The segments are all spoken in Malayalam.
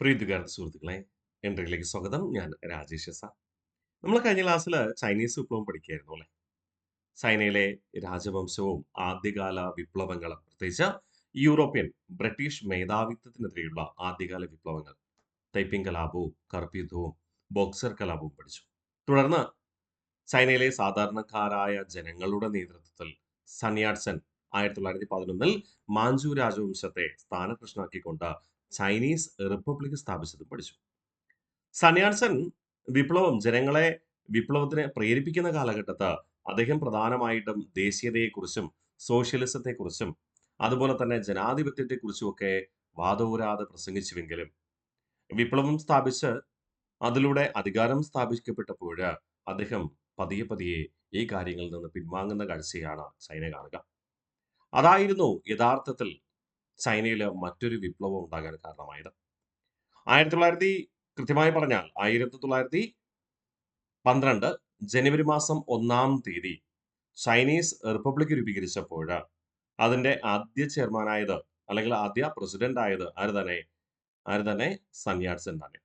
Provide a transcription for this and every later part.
പ്രീതികര സുഹൃത്തുക്കളെ, എൻട്രിയിലേക്ക് സ്വാഗതം. ഞാൻ രാജേഷ് എസ്. നമ്മൾ കഴിഞ്ഞ ക്ലാസ്സിൽ ചൈനീസ് വിപ്ലവം പഠിക്കുകയായിരുന്നു അല്ലേ? ചൈനയിലെ രാജവംശവും ആദ്യകാല വിപ്ലവങ്ങളും, പ്രത്യേകിച്ച് യൂറോപ്യൻ ബ്രിട്ടീഷ് മേധാവിത്വത്തിനെതിരെയുള്ള ആദ്യകാല വിപ്ലവങ്ങൾ, തൈപ്പിംഗ് കലാപവും കറുപ്പ് യുദ്ധവും ബോക്സർ കലാപവും പഠിച്ചു. തുടർന്ന് ചൈനയിലെ സാധാരണക്കാരായ ജനങ്ങളുടെ നേതൃത്വത്തിൽ സന്യാട്സൻ 1911 മാഞ്ചു രാജവംശത്തെ സ്ഥാനഭ്രഷ്ടനാക്കിക്കൊണ്ട് ചൈനീസ് റിപ്പബ്ലിക് സ്ഥാപിച്ചതും പഠിച്ചു. സന്യാട്സൻ ജനങ്ങളെ വിപ്ലവത്തിന് പ്രേരിപ്പിക്കുന്ന കാലഘട്ടത്ത് അദ്ദേഹം പ്രധാനമായിട്ടും ദേശീയതയെക്കുറിച്ചും സോഷ്യലിസത്തെക്കുറിച്ചും അതുപോലെ തന്നെ ജനാധിപത്യത്തെക്കുറിച്ചും ഒക്കെ വാദോരാതെ പ്രസംഗിച്ചുവെങ്കിലും വിപ്ലവം സ്ഥാപിച്ച് അതിലൂടെ അധികാരം സ്ഥാപിക്കപ്പെട്ടപ്പോൾ അദ്ദേഹം പതിയെ പതിയെ ഈ കാര്യങ്ങളിൽ നിന്ന് പിൻവാങ്ങുന്ന കാഴ്ചയാണ് ചൈന കാണുക. അതായിരുന്നു യഥാർത്ഥത്തിൽ ചൈനയിൽ മറ്റൊരു വിപ്ലവം ഉണ്ടാകാൻ കാരണമായത്. 1900 കൃത്യമായി പറഞ്ഞാൽ 1912 ജനുവരി മാസം 1-ാം തീയതി ചൈനീസ് റിപ്പബ്ലിക് രൂപീകരിച്ചപ്പോൾ അതിന്റെ ആദ്യ ചെയർമാനായത് അല്ലെങ്കിൽ ആദ്യ പ്രസിഡന്റ് ആയത് ആര് തന്നെ സന്യാട്സൻ തന്നെ.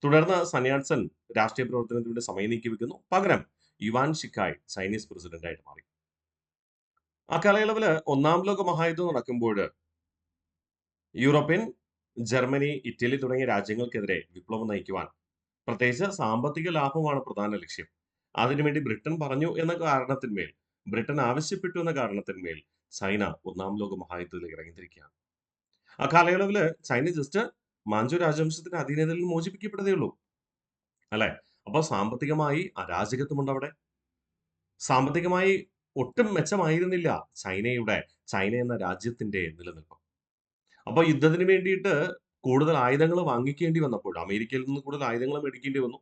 തുടർന്ന് സന്യാട്സൻ രാഷ്ട്രീയ പ്രവർത്തനത്തിന് വേണ്ടി സമയം നീക്കിവെക്കുന്നു. പകരം യുവാൻ ഷിക്കായ് ചൈനീസ് പ്രസിഡന്റായിട്ട് മാറി. ആ കാലയളവില് ഒന്നാം ലോക മഹായുദ്ധം നടക്കുമ്പോൾ യൂറോപ്യൻ, ജർമ്മനി, ഇറ്റലി തുടങ്ങിയ രാജ്യങ്ങൾക്കെതിരെ വിപ്ലവം നയിക്കുവാൻ പ്രത്യേകിച്ച് സാമ്പത്തിക ലാഭമാണ് പ്രധാന ലക്ഷ്യം. അതിനുവേണ്ടി ബ്രിട്ടൻ പറഞ്ഞു എന്ന കാരണത്തിന്മേൽ, ബ്രിട്ടൻ ആവശ്യപ്പെട്ടു എന്ന കാരണത്തിന്മേൽ ചൈന ഒന്നാം ലോക മഹായുദ്ധത്തിലേക്ക് ഇറങ്ങിത്തിരിക്കുകയാണ്. ആ കാലയളവില് ചൈന ജസ്റ്റ് മാഞ്ചു രാജവംശത്തിന്റെ അധീനതയിൽ നിന്ന് മോചിപ്പിക്കപ്പെട്ടതേ ഉള്ളൂ അല്ലെ? അപ്പൊ സാമ്പത്തികമായി അരാജകത്വമുണ്ട് അവിടെ. സാമ്പത്തികമായി ഒട്ടും മെച്ചമായിരുന്നില്ല ചൈന എന്ന രാജ്യത്തിന്റെ നിലനിൽപ്പ്. അപ്പൊ യുദ്ധത്തിന് വേണ്ടിയിട്ട് കൂടുതൽ ആയുധങ്ങൾ വാങ്ങിക്കേണ്ടി വന്നപ്പോൾ അമേരിക്കയിൽ നിന്ന് കൂടുതൽ ആയുധങ്ങൾ മേടിക്കേണ്ടി വന്നു.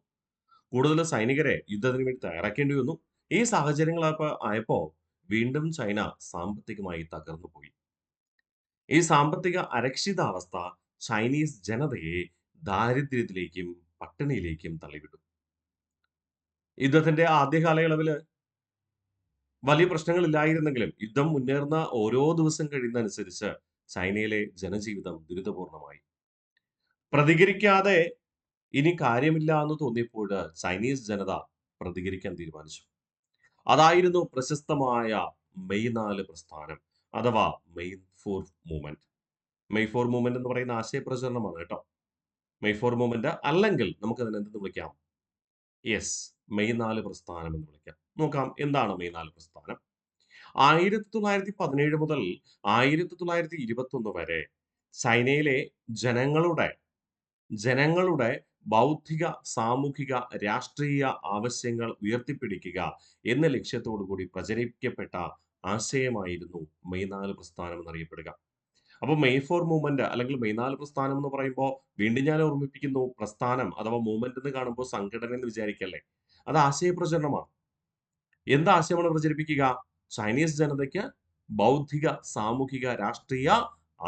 കൂടുതൽ സൈനികരെ യുദ്ധത്തിന് വേണ്ടി തയ്യാറാക്കേണ്ടി വന്നു. ഈ സാഹചര്യങ്ങൾ ആയപ്പോ വീണ്ടും ചൈന സാമ്പത്തികമായി തകർന്നു പോയി. ഈ സാമ്പത്തിക അരക്ഷിതാവസ്ഥ ചൈനീസ് ജനതയെ ദാരിദ്ര്യത്തിലേക്കും പട്ടിണിയിലേക്കും തള്ളിവിട്ടു. യുദ്ധത്തിന്റെ ആദ്യ കാലയളവില് വലിയ പ്രശ്നങ്ങളില്ലായിരുന്നെങ്കിലും യുദ്ധം മുന്നേറുന്ന ഓരോ ദിവസം കഴിയുന്നതനുസരിച്ച് ചൈനയിലെ ജനജീവിതം ദുരിതപൂർണമായി. പ്രതികരിക്കാതെ ഇനി കാര്യമില്ല എന്ന് തോന്നിയപ്പോൾ ചൈനീസ് ജനത പ്രതികരിക്കാൻ തീരുമാനിച്ചു. അതായിരുന്നു പ്രശസ്തമായ മെയ് 4 പ്രസ്ഥാനം അഥവാ മെയ് 4 മൂവ്മെന്റ്. മെയ് 4 മൂവ്മെന്റ് എന്ന് പറയുന്ന ആശയപ്രചരണമാണ് കേട്ടോ. മെയ് 4 മൂവ്മെന്റ് അല്ലെങ്കിൽ നമുക്ക് അതിനെ എന്തെന്ന് വിളിക്കാം? യെസ്, മെയ് 4 പ്രസ്ഥാനം എന്ന് വിളിക്കാം. നോക്കാം എന്താണ് മെയ് 4 പ്രസ്ഥാനം. 1917 മുതൽ 1921 വരെ ചൈനയിലെ ജനങ്ങളുടെ ജനങ്ങളുടെ ബൗദ്ധിക, സാമൂഹിക, രാഷ്ട്രീയ ആവശ്യങ്ങൾ ഉയർത്തിപ്പിടിക്കുക എന്ന ലക്ഷ്യത്തോടു കൂടി പ്രചരിപ്പിക്കപ്പെട്ട ആശയമായിരുന്നു മെയ് 4 പ്രസ്ഥാനം എന്നറിയപ്പെടുക. അപ്പൊ മെയ് 4 മൂവ്മെന്റ് അല്ലെങ്കിൽ മെയ് 4 പ്രസ്ഥാനം എന്ന് പറയുമ്പോൾ വീണ്ടും ഞാൻ ഓർമ്മിപ്പിക്കുന്നു, പ്രസ്ഥാനം അഥവാ മൂവ്മെന്റ് എന്ന് കാണുമ്പോൾ സംഘടന എന്ന് വിചാരിക്കല്ലേ. അത് ആശയപ്രചരണമാണ്. എന്ത് ആശയമാണ് പ്രചരിപ്പിക്കുക? ചൈനീസ് ജനതയ്ക്ക് ബൗദ്ധിക, സാമൂഹിക, രാഷ്ട്രീയ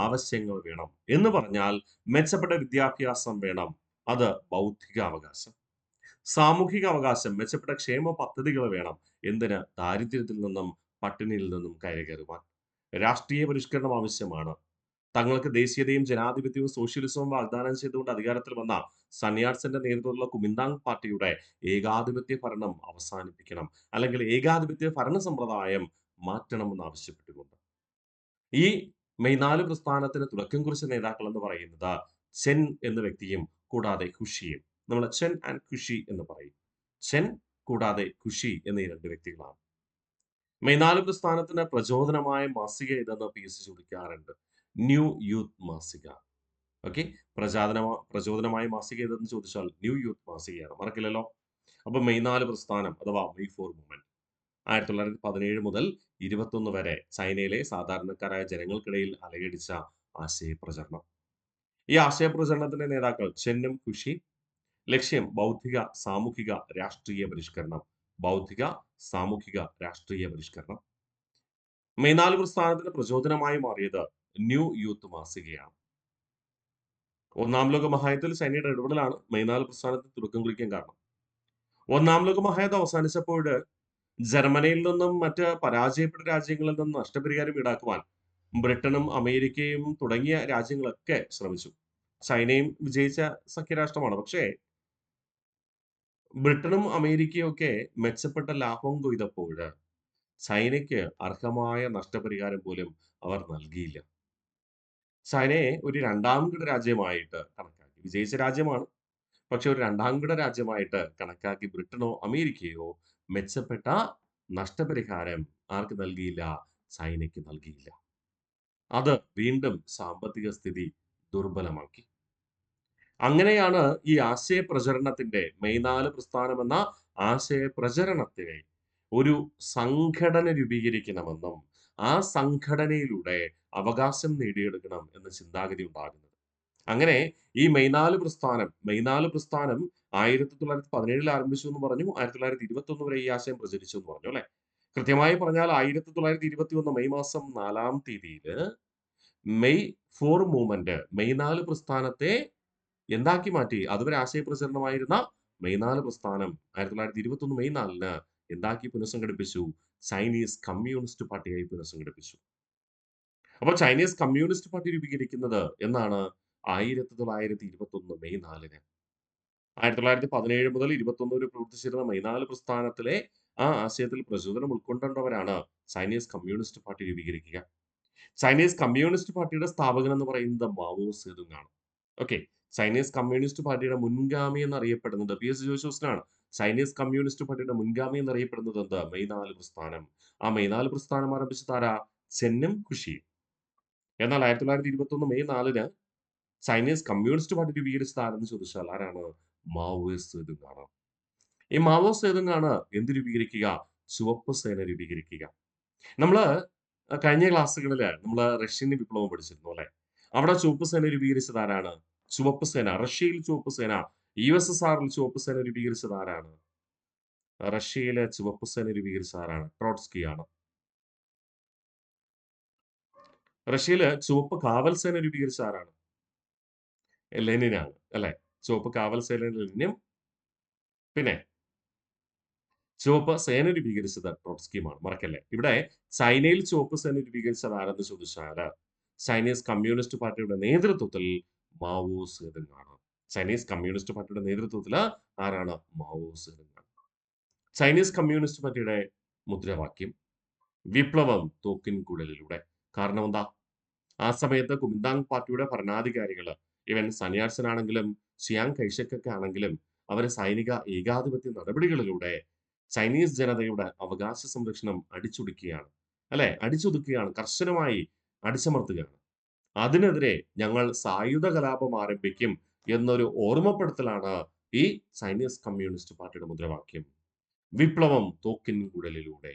ആവശ്യങ്ങൾ വേണം എന്ന് പറഞ്ഞാൽ മെച്ചപ്പെട്ട വിദ്യാഭ്യാസം വേണം. അത് ബൗദ്ധിക അവകാശം. സാമൂഹിക അവകാശം, മെച്ചപ്പെട്ട ക്ഷേമ പദ്ധതികൾ വേണം. എന്തിന്? ദാരിദ്ര്യത്തിൽ നിന്നും പട്ടിണിയിൽ നിന്നും കരകയറുവാൻ. രാഷ്ട്രീയ പരിഷ്കരണം ആവശ്യമാണ്. തങ്ങൾക്ക് ദേശീയതയും ജനാധിപത്യവും സോഷ്യലിസവും വാഗ്ദാനം ചെയ്തുകൊണ്ട് അധികാരത്തിൽ വന്ന സന്യാട്സന്റെ നേതൃത്വത്തിലുള്ള കുമിന്താങ് പാർട്ടിയുടെ ഏകാധിപത്യ ഭരണം അവസാനിപ്പിക്കണം, അല്ലെങ്കിൽ ഏകാധിപത്യ ഭരണ സമ്പ്രദായം മാറ്റണമെന്ന് ആവശ്യപ്പെട്ടുകൊണ്ട് ഈ മെയ് 4 പ്രസ്ഥാനത്തിന് തുടക്കം കുറിച്ച നേതാക്കൾ എന്ന് പറയുന്നത് ചെൻ എന്ന വ്യക്തിയും കൂടാതെ ഖുഷിയും. നമ്മൾ ചെൻ ആൻഡ് ഖുഷി എന്ന് പറയും. ചെൻ കൂടാതെ ഖുഷി എന്നീ രണ്ട് വ്യക്തികളാണ്. മെയ് 4 പ്രസ്ഥാനത്തിന് പ്രചോദനമായ മാസിക ഏതെന്ന് PSC ചോദിക്കാറുണ്ട്. ന്യൂ യൂത്ത് മാസിക. ഓക്കെ, പ്രചോദനമായ മാസിക ഏതെന്ന് ചോദിച്ചാൽ ന്യൂ യൂത്ത് മാസികയാണ്, മറക്കില്ലല്ലോ. അപ്പൊ മെയ് 4 പ്രസ്ഥാനം അഥവാ മെയ് 4 മൂവ്മെന്റ് 1917 മുതൽ 21 വരെ ചൈനയിലെ സാധാരണക്കാരായ ജനങ്ങൾക്കിടയിൽ അലയടിച്ച ആശയപ്രചരണം. ഈ ആശയപ്രചരണത്തിന്റെ നേതാക്കൾ ചെന്നും ഖുഷി. ലക്ഷ്യം ബൗദ്ധിക, സാമൂഹിക, രാഷ്ട്രീയ പരിഷ്കരണം. ബൗദ്ധിക, സാമൂഹിക, രാഷ്ട്രീയ പരിഷ്കരണം. മെയ് 4 പ്രസ്ഥാനത്തിന് പ്രചോദനമായി മാറിയത് ന്യൂ യൂത്ത് മാസികയാണ്. ഒന്നാം ലോക മഹായുദ്ധത്തിൽ ചൈനയുടെ ഇടപെടലാണ് മെയ് 4 പ്രസ്ഥാനത്തിന് തുടക്കം കുറിക്കാൻ കാരണം. ഒന്നാം ലോക മഹായുദ്ധം അവസാനിച്ചപ്പോൾ ജർമ്മനിയിൽ നിന്നും മറ്റ് പരാജയപ്പെട്ട രാജ്യങ്ങളിൽ നിന്നും നഷ്ടപരിഹാരം ഈടാക്കുവാൻ ബ്രിട്ടനും അമേരിക്കയും തുടങ്ങിയ രാജ്യങ്ങളൊക്കെ ശ്രമിച്ചു. ചൈനയും വിജയിച്ച സഖ്യരാഷ്ട്രമാണ്. പക്ഷേ ബ്രിട്ടനും അമേരിക്കയും ഒക്കെ മെച്ചപ്പെട്ട ലാഭം കൊയ്തപ്പോൾ ചൈനയ്ക്ക് അർഹമായ നഷ്ടപരിഹാരം പോലും അവർ നൽകിയില്ല. ചൈനയെ ഒരു രണ്ടാം കിട രാജ്യമായിട്ട് കണക്കാക്കി. വിജയിച്ച രാജ്യമാണ്. പക്ഷെ ഒരു രണ്ടാം കിട രാജ്യമായിട്ട് കണക്കാക്കി ബ്രിട്ടനോ അമേരിക്കയോ മെച്ചപ്പെട്ട നഷ്ടപരിഹാരം ആർക്ക് നൽകിയില്ല? ചൈനയ്ക്ക് നൽകിയില്ല. അത് വീണ്ടും സാമ്പത്തിക സ്ഥിതി ദുർബലമാക്കി. അങ്ങനെയാണ് ഈ ആശയ പ്രചരണത്തിന്റെ മെയ് 4 പ്രസ്ഥാനം എന്ന ആശയ പ്രചരണത്തിനെ ഒരു സംഘടന രൂപീകരിക്കണമെന്നും ആ സംഘടനയിലൂടെ അവകാശം നേടിയെടുക്കണം എന്ന ചിന്താഗതി ഉണ്ടാകുന്നത്. അങ്ങനെ ഈ മെയ് 4 പ്രസ്ഥാനം 1917 ആരംഭിച്ചു എന്ന് പറഞ്ഞു. 1921 വരെ ഈ ആശയം പ്രചരിച്ചു എന്ന് പറഞ്ഞു അല്ലെ. കൃത്യമായി പറഞ്ഞാൽ 1921 മെയ് മാസം 4 തീയതിയില് മെയ് 4 മൂവ്മെന്റ് മെയ് 4 പ്രസ്ഥാനത്തെ എന്താക്കി മാറ്റി? അതുവരെ ആശയ പ്രചരണമായിരുന്ന മെയ് 4 പ്രസ്ഥാനം 1921 മെയ് 4-ന് എന്താക്കി പുനഃസംഘടിപ്പിച്ചു? Chinese communist പാർട്ടിയായി പുനഃസംഘടിപ്പിച്ചു. അപ്പോൾ ചൈനീസ് കമ്മ്യൂണിസ്റ്റ് പാർട്ടി രൂപീകരിക്കുന്നത് എന്നാണ്? 1921 മെയ് 4-ന്. 1917 മുതൽ 21 വരെ പ്രവർത്തിച്ചിരുന്ന മെയ് 4 പ്രസ്ഥാനത്തിലെ ആ ആശയത്തിൽ പ്രചോദനം ഉൾക്കൊണ്ടവരാണ് ചൈനീസ് കമ്മ്യൂണിസ്റ്റ് പാർട്ടി രൂപീകരിക്കുക. ചൈനീസ് കമ്മ്യൂണിസ്റ്റ് പാർട്ടിയുടെ സ്ഥാപകൻ എന്ന് പറയുന്നത് മാവോ സേതുങ് ആണ്. ഓക്കെ. ചൈനീസ് കമ്മ്യൂണിസ്റ്റ് പാർട്ടിയുടെ മുൻഗാമി എന്നറിയപ്പെടുന്നത് പി.എസ്. ജോസഫിനാണ്. ചൈനീസ് കമ്മ്യൂണിസ്റ്റ് പാർട്ടിയുടെ മുൻഗാമി എന്നറിയപ്പെടുന്നത് എന്ത്? മെയ് 4 പ്രസ്ഥാനം. ആ മെയ് 4 പ്രസ്ഥാനം ആരംഭിച്ചത് ആരാ? ചെന്നും കുഷിയും. എന്നാൽ 1921 മെയ് 4-ന് ചൈനീസ് കമ്മ്യൂണിസ്റ്റ് പാർട്ടി രൂപീകരിച്ചത് ആരെന്ന് ചോദിച്ചാൽ ആരാണ്? മാവോ സേതുങ് ആണ്. ഈ മാവോ സേതുങ് ആണ് എന്ത് രൂപീകരിക്കുക? ചുവപ്പ് സേന രൂപീകരിക്കുക. നമ്മള് കഴിഞ്ഞ ക്ലാസ്സുകളില് നമ്മള് റഷ്യൻ വിപ്ലവം പഠിച്ചിരുന്നു അല്ലെ? അവിടെ ചുവപ്പ് സേന രൂപീകരിച്ചത് ആരാണ്? ചുവപ്പ് സേന റഷ്യയിൽ ചുവപ്പ് സേന യുഎസ്എസ്ആറിൽ ചുവപ്പ് സേന രൂപീകരിച്ചത് ആരാണ്? റഷ്യയിലെ ചുവപ്പ് സേന രൂപീകരിച്ചത് ആരാണ്? ട്രോട്സ്കി ആണ്. റഷ്യയില് ചുവപ്പ് കാവൽ സേന രൂപീകരിച്ചത് ആരാണ്? ലെനിനാണ് അല്ലെ? ചുവപ്പ് കാവൽ സേന ലെനിനും പിന്നെ ചുവപ്പ് സേന രൂപീകരിച്ചത് ട്രോട്സ്കിയുമാണ്. മറക്കല്ലേ. ഇവിടെ ചൈനയിൽ ചുവപ്പ് സേന രൂപീകരിച്ചത് ആരെന്ന് ചോദിച്ചാല് ചൈനീസ് കമ്മ്യൂണിസ്റ്റ് പാർട്ടിയുടെ നേതൃത്വത്തിൽ മാവോ സേതുങ് ആണ്. ചൈനീസ് കമ്മ്യൂണിസ്റ്റ് പാർട്ടിയുടെ നേതൃത്വത്തിൽ ആരാണ്? മാവോ സേതുങ് ആണ്. ചൈനീസ് കമ്മ്യൂണിസ്റ്റ് പാർട്ടിയുടെ മുദ്രാവാക്യം വിപ്ലവം തോക്കിൻ കുഴലിലൂടെ. കാരണം എന്താ? ആ സമയത്ത് കുമിന്താങ് പാർട്ടിയുടെ ഭരണാധികാരികള് ഇവൻ സന്യാസൻ ആണെങ്കിലും ചിയാങ് കൈഷക്കൊക്കെ ആണെങ്കിലും അവര് സൈനിക ഏകാധിപത്യ നടപടികളിലൂടെ ചൈനീസ് ജനതയുടെ അവകാശ സംരക്ഷണം അടിച്ചൊടുക്കുകയാണ്. അല്ലെ? അടിച്ചൊതുക്കുകയാണ്. കർശനമായി അടിച്ചമർത്തുകയാണ്. അതിനെതിരെ ഞങ്ങൾ സായുധ കലാപം ആരംഭിക്കും എന്നൊരു ഓർമ്മപ്പെടുത്തലാണ് ഈ ചൈനീസ് കമ്മ്യൂണിസ്റ്റ് പാർട്ടിയുടെ മുദ്രാവാക്യം. വിപ്ലവം തോക്കിൻ കുഴലിലൂടെ.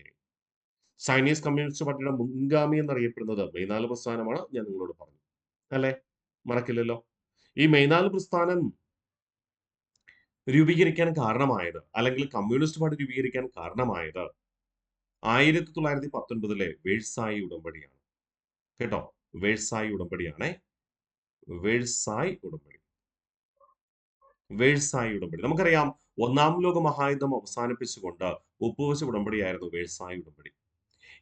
ചൈനീസ് കമ്മ്യൂണിസ്റ്റ് പാർട്ടിയുടെ മുൻഗാമി എന്നറിയപ്പെടുന്നത് മെയ് 4 പ്രസ്ഥാനമാണ്. ഞാൻ നിങ്ങളോട് പറഞ്ഞു. അല്ലെ? മറക്കില്ലല്ലോ. ഈ മെയ് 4 പ്രസ്ഥാനം രൂപീകരിക്കാൻ കാരണമായത് അല്ലെങ്കിൽ കമ്മ്യൂണിസ്റ്റ് പാർട്ടി രൂപീകരിക്കാൻ കാരണമായത് 1919-ലെ വേഴ്സായി ഉടമ്പടിയാണ്. കേട്ടോ? വേഴ്സായി ഉടമ്പടിയാണേ. വേഴ്സായി ഉടമ്പടി. വേഴ്സായി ഉടമ്പടി. നമുക്കറിയാം ഒന്നാം ലോക മഹായുദ്ധം അവസാനിപ്പിച്ചുകൊണ്ട് ഒപ്പുവെച്ച ഉടമ്പടിയായിരുന്നു വേഴ്സായി ഉടമ്പടി.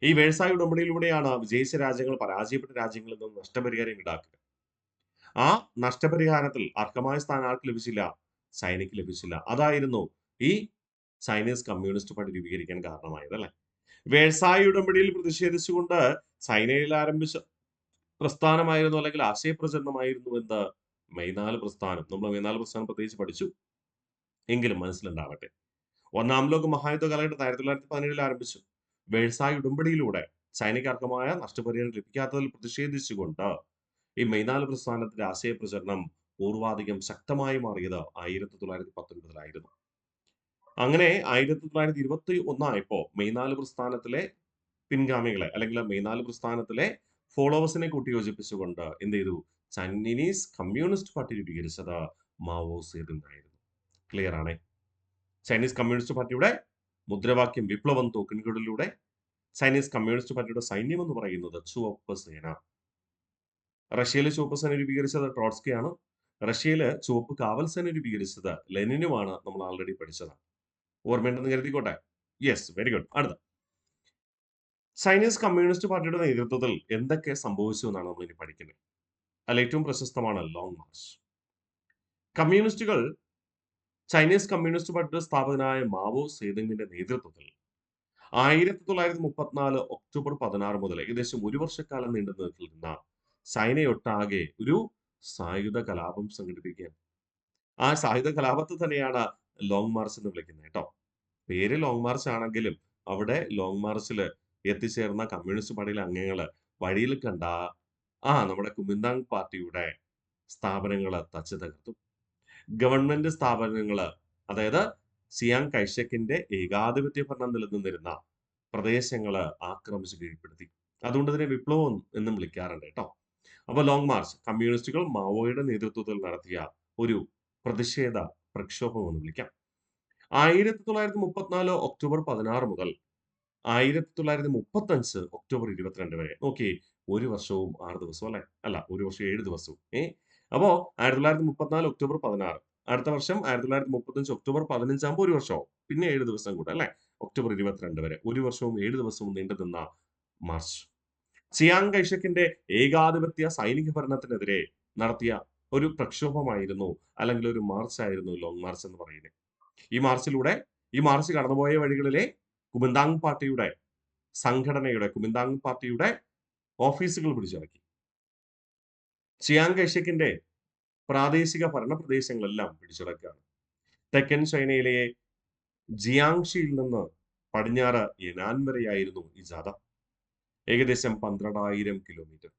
ഈ വേഴ്സായി ഉടമ്പടിയിലൂടെയാണ് വിജയിച്ച രാജ്യങ്ങൾ പരാജയപ്പെട്ട രാജ്യങ്ങളിൽ നിന്ന് നഷ്ടപരിഹാരം ഈടാക്കുക. ആ നഷ്ടപരിഹാരത്തിൽ അർഹമായ സ്ഥാനം ആർക്ക് ലഭിച്ചില്ല? ചൈനയ്ക്ക് ലഭിച്ചില്ല. അതായിരുന്നു ഈ ചൈനീസ് കമ്മ്യൂണിസ്റ്റ് പാർട്ടി രൂപീകരിക്കാൻ കാരണമായത് അല്ലെ? വേഴ്സായി ഉടമ്പടിയിൽ പ്രതിഷേധിച്ചുകൊണ്ട് ചൈനയിൽ ആരംഭിച്ച പ്രസ്ഥാനമായിരുന്നു അല്ലെങ്കിൽ ആശയപ്രചരണമായിരുന്നു എന്ത്? മെയ് 4 പ്രസ്ഥാനം. നമ്മൾ മെയ് 4 പ്രസ്ഥാനം പ്രത്യേകിച്ച് പഠിച്ചു. എങ്കിലും മനസ്സിലുണ്ടാവട്ടെ. ഒന്നാം ലോക മഹായുദ്ധ കാലഘട്ടത്തിൽ 1917-ൽ ആരംഭിച്ചു. വേഴ്സായി ഉടമ്പടിയിലൂടെ ചൈനയ്ക്ക് അർഹമായ നഷ്ടപരിഹാരം ലഭിക്കാത്തതിൽ പ്രതിഷേധിച്ചുകൊണ്ട് ഈ മെയ് 4 പ്രസ്ഥാനത്തിന്റെ ആശയപ്രചരണം പൂർവാധികം ശക്തമായി മാറിയത് 1919-ലായിരുന്നു. അങ്ങനെ 1921 ആയപ്പോ മെയ് 4 പ്രസ്ഥാനത്തിലെ പിൻഗാമികളെ അല്ലെങ്കിൽ മെയ് 4 പ്രസ്ഥാനത്തിലെ ഫോളോവേഴ്സിനെ കൂട്ടിയോജിപ്പിച്ചുകൊണ്ട് എന്ത് ചെയ്തു? ചൈനീസ് കമ്മ്യൂണിസ്റ്റ് പാർട്ടി രൂപീകരിച്ചത് മാവോ സേതുങ് ആയിരുന്നു. ക്ലിയർ ആണേ? ചൈനീസ് കമ്മ്യൂണിസ്റ്റ് പാർട്ടിയുടെ മുദ്രാവാക്യം വിപ്ലവം തോക്കിൻകുഴലിലൂടെ. ചൈനീസ് കമ്മ്യൂണിസ്റ്റ് പാർട്ടിയുടെ സൈന്യം എന്ന് പറയുന്നത് ചുവപ്പ് സേന. റഷ്യയിലെ ചുവപ്പ് സേന രൂപീകരിച്ചത് ട്രോട്സ്കിയാണ്. റഷ്യയില് ചുവപ്പ് കാവൽ സേന രൂപീകരിച്ചത് ലെനിനുമാണ്. നമ്മൾ ആൾറെഡി പഠിച്ചതാണ്. ഓർമ്മയുണ്ടെന്ന് കരുതിക്കോട്ടെ. Yes, very good. അടുത്ത ചൈനീസ് കമ്മ്യൂണിസ്റ്റ് പാർട്ടിയുടെ നേതൃത്വത്തിൽ എന്തൊക്കെ സംഭവിച്ചു എന്നാണ് നമ്മൾ ഇനി പഠിക്കുന്നത്. അതിൽ ഏറ്റവും പ്രശസ്തമാണ് ലോങ് മാർച്ച്. കമ്മ്യൂണിസ്റ്റുകൾ ചൈനീസ് കമ്മ്യൂണിസ്റ്റ് പാർട്ടിയുടെ സ്ഥാപകനായ മാവോ സേതുങ്ങിന്റെ നേതൃത്വത്തിൽ 1934 ഒക്ടോബർ 16 മുതൽ ഏകദേശം ഒരു വർഷക്കാലം നീണ്ടു നിൽക്കുന്ന ചൈനയൊട്ടാകെ ഒരു സായുധ കലാപം സംഘടിപ്പിക്കുകയാണ്. ആ സായുധ കലാപത്തെ തന്നെയാണ് ലോങ് മാർച്ച് എന്ന് വിളിക്കുന്നത് കേട്ടോ. പേര് ലോങ് മാർച്ച് ആണെങ്കിലും അവിടെ ലോങ് മാർച്ചിൽ എത്തിച്ചേർന്ന കമ്മ്യൂണിസ്റ്റ് പാർട്ടിയിലെ അംഗങ്ങള് വഴിയിൽ കണ്ട നമ്മുടെ കുമിന്താങ് പാർട്ടിയുടെ സ്ഥാപനങ്ങള് തച്ച് തകർത്തു. ഗവൺമെന്റ് സ്ഥാപനങ്ങള്, അതായത് സിയാങ് കൈഷക്കിന്റെ ഏകാധിപത്യ ഭരണം നിലനിന്നിരുന്ന പ്രദേശങ്ങള് ആക്രമിച്ച് കീഴ്പ്പെടുത്തി. അതുകൊണ്ട് ഇതിനെ വിപ്ലവം എന്നും വിളിക്കാറുണ്ട് കേട്ടോ. അപ്പൊ ലോങ് മാർച്ച് കമ്മ്യൂണിസ്റ്റുകൾ മാവോയുടെ നേതൃത്വത്തിൽ നടത്തിയ ഒരു പ്രതിഷേധ പ്രക്ഷോഭം എന്ന് വിളിക്കാം. 1934 ഒക്ടോബർ 16 മുതൽ 1935 ഒക്ടോബർ 22 വരെ. നോക്കിയേ, ഒരു വർഷവും 6 ദിവസവും അല്ലെ? അല്ല, ഒരു വർഷം 7 ദിവസവും. അപ്പോ 1934 ഒക്ടോബർ 16, അടുത്ത വർഷം 1935 ഒക്ടോബർ 15 ആകുമ്പോൾ ഒരു വർഷമാവും. പിന്നെ 7 ദിവസം കൂടെ അല്ലെ? ഒക്ടോബർ 22 വരെ. ഒരു വർഷവും 7 ദിവസവും നീണ്ടു നിന്ന മാർച്ച്. ചിയാങ് കൈഷക്കിന്റെ ഏകാധിപത്യ സൈനിക ഭരണത്തിനെതിരെ നടത്തിയ ഒരു പ്രക്ഷോഭമായിരുന്നു, അല്ലെങ്കിൽ ഒരു മാർച്ച് ആയിരുന്നു ലോങ് മാർച്ച് എന്ന് പറയുന്നത്. ഈ മാർച്ച് കടന്നുപോയ വഴികളിലെ കുമിന്താങ് പാർട്ടിയുടെ കുമിന്താങ് പാർട്ടിയുടെ ഓഫീസുകൾ പിടിച്ചടക്കി. ചിയാങ് കൈഷക്കിന്റെ പ്രാദേശിക ഭരണ പ്രദേശങ്ങളെല്ലാം പിടിച്ചടക്കുകയാണ്. തെക്കൻ ചൈനയിലെ ജിയാങ്ഷിയിൽ നിന്ന് പടിഞ്ഞാറ് യെനാൻ വരെയായിരുന്നു ഈ ജാഥ. ഏകദേശം 12,000 കിലോമീറ്റർ.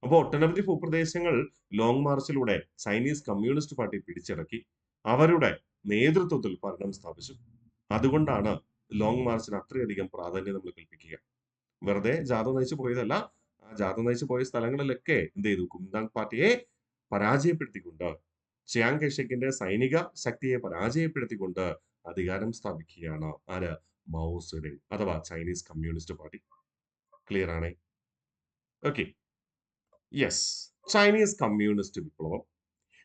അപ്പോൾ ഒട്ടനവധി ഭൂപ്രദേശങ്ങൾ ലോങ് മാർച്ചിലൂടെ ചൈനീസ് കമ്മ്യൂണിസ്റ്റ് പാർട്ടി പിടിച്ചടക്കി അവരുടെ നേതൃത്വത്തിൽ ഭരണം സ്ഥാപിച്ചു. അതുകൊണ്ടാണ് ലോങ് മാർച്ചിന് അത്രയധികം പ്രാധാന്യം നമ്മൾ കൽപ്പിക്കുക. വെറുതെ ജാഥ നയിച്ചു പോയതല്ല. ആ ജാഥ നയിച്ചു പോയ സ്ഥലങ്ങളിലൊക്കെ എന്ത് ചെയ്തു? കുമിന്താങ് പാർട്ടിയെ പരാജയപ്പെടുത്തിക്കൊണ്ട്, ചിയാങ് കൈഷക്കിന്റെ സൈനിക ശക്തിയെ പരാജയപ്പെടുത്തിക്കൊണ്ട് അധികാരം സ്ഥാപിക്കുകയാണ് ആര്? മാവോ സേതുങ് അഥവാ ചൈനീസ് കമ്മ്യൂണിസ്റ്റ് പാർട്ടി. ക്ലിയർ ആണേ? Okay, yes. ചൈനീസ് കമ്മ്യൂണിസ്റ്റ് വിപ്ലവം.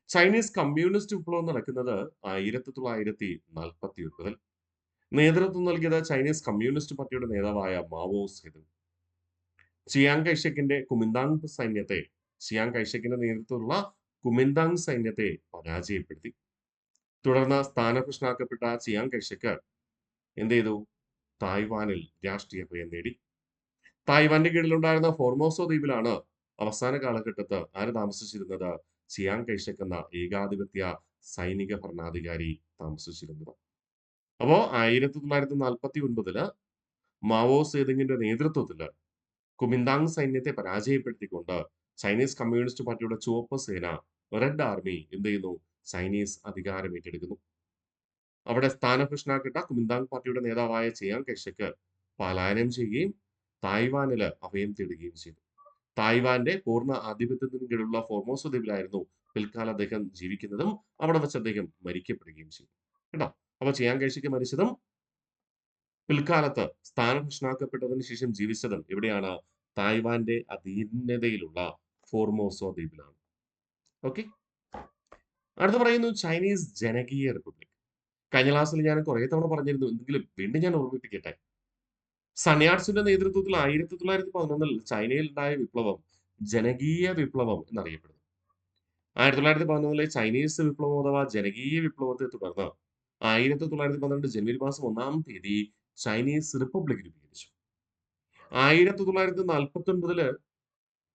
ചൈനീസ് കമ്മ്യൂണിസ്റ്റ് വിപ്ലവം നടക്കുന്നത് 1949. നേതൃത്വം നൽകിയത് ചൈനീസ് കമ്മ്യൂണിസ്റ്റ് പാർട്ടിയുടെ നേതാവായ മാവോ സേതുങ്. ചിയാങ് കൈഷക്കിന്റെ നേതൃത്വത്തിലുള്ള കുമിന്താങ് സൈന്യത്തെ പരാജയപ്പെടുത്തി. തുടർന്ന് സ്ഥാനഭ്രഷ്ടനാക്കപ്പെട്ട ചിയാങ് കൈഷക്ക് എന്ത് ചെയ്തു? തായ്വാനിൽ രാഷ്ട്രീയ അഭയം നേടി. തായ്വാന്റെ കീഴിലുണ്ടായിരുന്ന ഫോർമോസോ ദ്വീപിലാണ് അവസാന കാലഘട്ടത്ത് ആര് താമസിച്ചിരുന്നത്? ചിയാങ് കൈഷക്ക് എന്ന ഏകാധിപത്യ സൈനിക ഭരണാധികാരി താമസിച്ചിരുന്നത്. അപ്പോ 1949 മാവോ സേതുങ്ങിന്റെ നേതൃത്വത്തില് കുമിന്താങ് സൈന്യത്തെ പരാജയപ്പെടുത്തിക്കൊണ്ട് ചൈനീസ് കമ്മ്യൂണിസ്റ്റ് പാർട്ടിയുടെ ചുവപ്പ് സേന, റെഡ് ആർമി എന്ത് ചെയ്യുന്നു? ചൈനീസ് അധികാരം ഏറ്റെടുക്കുന്നു. അവിടെ സ്ഥാനഭ്രഷ്ടനാക്കപ്പെട്ട കുമിന്താങ് പാർട്ടിയുടെ നേതാവായ ചിയാങ് കൈഷക്ക് പലായനം ചെയ്യുകയും തായ്വാനില് അഭയം തേടുകയും ചെയ്തു. തായ്വാന്റെ പൂർണ്ണ ആധിപത്യത്തിന് കീഴിലുള്ള ഫോർമോസോ ദ്വീപിലായിരുന്നു പിൽക്കാലം അദ്ദേഹം ജീവിക്കുന്നതും അവിടെ വെച്ച് അദ്ദേഹം മരിക്കപ്പെടുകയും ചെയ്തു കേട്ടോ. അപ്പൊ ചിയാങ് കൈഷക്ക് മരിച്ചതും പിൽക്കാലത്ത് സ്ഥാനഭ്രഷ്ടനാക്കപ്പെട്ടതിന് ശേഷം ജീവിച്ചതും എവിടെയാണ്? തായ്വാന്റെ അധീനതയിലുള്ള ഫോർമോസോ ദ്വീപിലാണ്. ഓക്കെ, അടുത്ത് പറയുന്നു ചൈനീസ് ജനകീയ റിപ്പബ്ലിക്. കഴിഞ്ഞ ക്ലാസ്സിൽ ഞാൻ കുറെ തവണ പറഞ്ഞിരുന്നു, എങ്കിലും വീണ്ടും ഞാൻ ഓർമ്മിപ്പിക്കട്ടെ. സന്യാട്സിന്റെ നേതൃത്വത്തിൽ 1911 ചൈനയിൽ ഉണ്ടായ വിപ്ലവം ജനകീയ വിപ്ലവം എന്നറിയപ്പെടുന്നു. 1911 ചൈനീസ് വിപ്ലവം അഥവാ ജനകീയ വിപ്ലവത്തെ തുടർന്ന് 1912 ജനുവരി മാസം 1-ാം തീയതി ചൈനീസ് റിപ്പബ്ലിക് രൂപീകരിച്ചു. 1949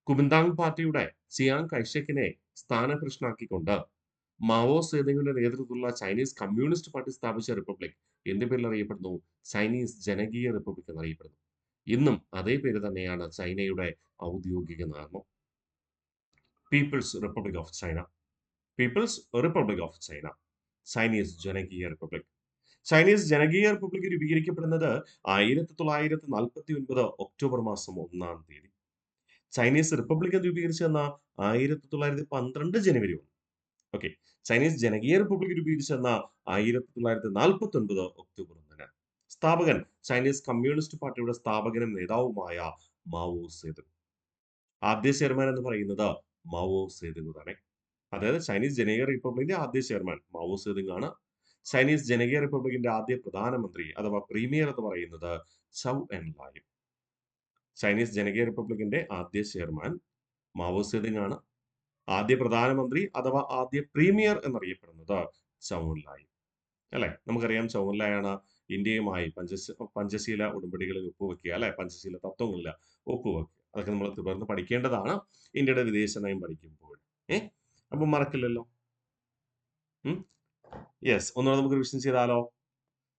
കുമിന്താങ് പാർട്ടിയുടെ ചിയാങ് കൈഷക്കിനെ സ്ഥാനഭ്രഷ്ടനാക്കിക്കൊണ്ട് മാവോ സേതുങ്ങിന്റെ നേതൃത്വത്തിലുള്ള ചൈനീസ് കമ്മ്യൂണിസ്റ്റ് പാർട്ടി സ്ഥാപിച്ച റിപ്പബ്ലിക് എന്ത് പേരിൽ അറിയപ്പെടുന്നു? ചൈനീസ് ജനകീയ റിപ്പബ്ലിക് എന്നറിയപ്പെടുന്നു. ഇന്നും അതേ പേര് തന്നെയാണ് ചൈനയുടെ ഔദ്യോഗിക നാമം. People's republic of China. People's republic of China, Chinese ജനകീയ റിപ്പബ്ലിക്. ചൈനീസ് ജനകീയ റിപ്പബ്ലിക് രൂപീകരിക്കപ്പെടുന്നത് 1949 ഒക്ടോബർ മാസം 1-ാം തീയതി. ചൈനീസ് റിപ്പബ്ലിക് രൂപീകരിച്ചെന്ന 1912 ജനുവരി 1. ഓക്കെ, ചൈനീസ് ജനകീയ റിപ്പബ്ലിക് രൂപീകരിച്ചെന്ന 1949 ഒക്ടോബർ 1-ന്. സ്ഥാപകൻ ചൈനീസ് കമ്മ്യൂണിസ്റ്റ് പാർട്ടിയുടെ സ്ഥാപകനും നേതാവുമായ മാവോ സേതുങ്. ആദ്യ ചെയർമാൻ എന്ന് പറയുന്നത് മാവോ സേതുങ് തന്നെ. അതായത് ചൈനീസ് ജനകീയ റിപ്പബ്ലിക്കിന്റെ ആദ്യ ചെയർമാൻ മാവോ സേതുങ് ആണ്. ചൈനീസ് ജനകീയ റിപ്പബ്ലിക്കിന്റെ ആദ്യ പ്രധാനമന്ത്രി അഥവാ പ്രീമിയർ എന്ന് പറയുന്നത് ചൗ എൻ ലായും. ചൈനീസ് ജനകീയ റിപ്പബ്ലിക്കിന്റെ ആദ്യ ചെയർമാൻ മാവോ സേതുങ് ആണ്. ആദ്യ പ്രധാനമന്ത്രി അഥവാ ആദ്യ പ്രീമിയർ എന്നറിയപ്പെടുന്നത് ചൗ എൻലായി അല്ലെ? നമുക്കറിയാം ചൗ എൻലായാണ് ഇന്ത്യയുമായി പഞ്ചശീല ഉടമ്പടികളിൽ ഒപ്പുവെക്കുക അല്ലെ? പഞ്ചശീല തത്വങ്ങളിൽ ഒപ്പുവെക്കുക. അതൊക്കെ നമ്മൾ തുടർന്ന് പഠിക്കേണ്ടതാണ് ഇന്ത്യയുടെ വിദേശ നയം പഠിക്കുമ്പോൾ. അപ്പൊ മറക്കില്ലല്ലോ. യെസ്, ഒന്നുകൂടെ നമുക്ക് റിവിഷൻ ചെയ്താലോ?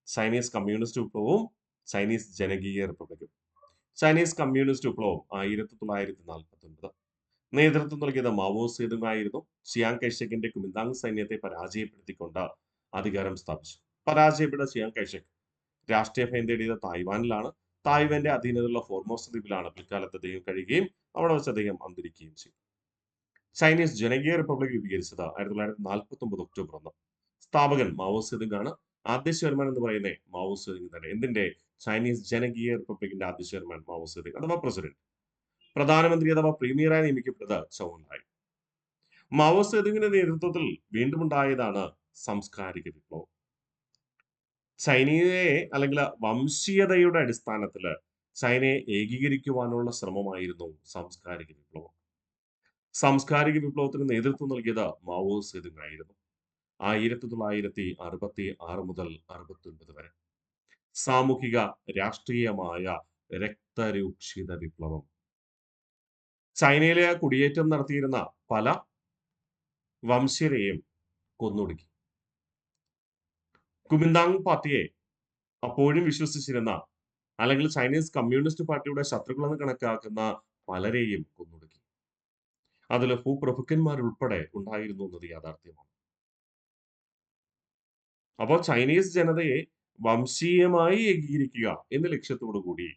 ചൈനീസ് കമ്മ്യൂണിസ്റ്റ് വിപ്ലവവും ചൈനീസ് ജനകീയ റിപ്പബ്ലിക്കും. ചൈനീസ് കമ്മ്യൂണിസ്റ്റ് വിപ്ലവം 1949. നേതൃത്വം നൽകിയത് മാവോ സേതുങ് ആയിരുന്നു. ചിയാങ് കൈഷക്കിന്റെ കുമിന്താങ് സൈന്യത്തെ പരാജയപ്പെടുത്തിക്കൊണ്ട് അധികാരം സ്ഥാപിച്ചു. പരാജയപ്പെട്ട ചിയാങ് കൈഷക് രാഷ്ട്രീയ ഭയം തേടിയത് തായ്വാനിലാണ്. തായ്വാന്റെ അധീനതയിലുള്ള ഫോർമോസ ദ്വീപിലാണ് പിൽക്കാലത്ത് അദ്ദേഹം കഴിയുകയും അവിടെ വെച്ച് അദ്ദേഹം അന്തരിക്കുകയും ചെയ്തു. ചൈനീസ് ജനകീയ റിപ്പബ്ലിക് രൂപീകരിച്ചത് 1949 ഒക്ടോബർ 1. സ്ഥാപകൻ മാവോ സേതുങ് ആണ്. ആദ്യ ചെയർമാൻ എന്ന് പറയുന്നത് മാവോ സേതുങ് തന്നെ. എന്തിന്റെ? ചൈനീസ് ജനകീയ റിപ്പബ്ലിക്കിന്റെ ആദ്യ ചെയർമാൻ മാവോ സേതുങ് അഥവാ പ്രസിഡന്റ്. പ്രധാനമന്ത്രി അഥവാ പ്രീമിയറായി നിയമിക്കപ്പെട്ടത് ചൗ എൻലായി. മാവോ സേതുങ്ങിന്റെ നേതൃത്വത്തിൽ വീണ്ടും ഉണ്ടായതാണ് സാംസ്കാരിക വിപ്ലവം. ചൈനയെ അല്ലെങ്കിൽ വംശീയതയുടെ അടിസ്ഥാനത്തിൽ ചൈനയെ ഏകീകരിക്കുവാനുള്ള ശ്രമമായിരുന്നു സാംസ്കാരിക വിപ്ലവം. സാംസ്കാരിക വിപ്ലവത്തിന് നേതൃത്വം നൽകിയത് മാവോ സേതുങ് ആയിരുന്നു. 1966 മുതൽ 69 വരെ സാമൂഹിക രാഷ്ട്രീയമായ രക്തരൂക്ഷിത വിപ്ലവം. ചൈനയിലെ കുടിയേറ്റം നടത്തിയിരുന്ന പല വംശീയരെയും കൊന്നൊടുക്കി. കുമിന്താങ് പാർട്ടിയെ അപ്പോഴും വിശ്വസിച്ചിരുന്ന അല്ലെങ്കിൽ ചൈനീസ് കമ്മ്യൂണിസ്റ്റ് പാർട്ടിയുടെ ശത്രുക്കളെന്ന് കണക്കാക്കുന്ന പലരെയും കൊന്നൊടുക്കി. അതിൽ ഭൂപ്രഭുക്കന്മാരുൾപ്പെടെ ഉണ്ടായിരുന്നു എന്നത് യാഥാർത്ഥ്യമാണ്. അപ്പോൾ ചൈനീസ് ജനതയെ വംശീയമായി ഏകീകരിക്കുക എന്ന ലക്ഷ്യത്തോടു കൂടി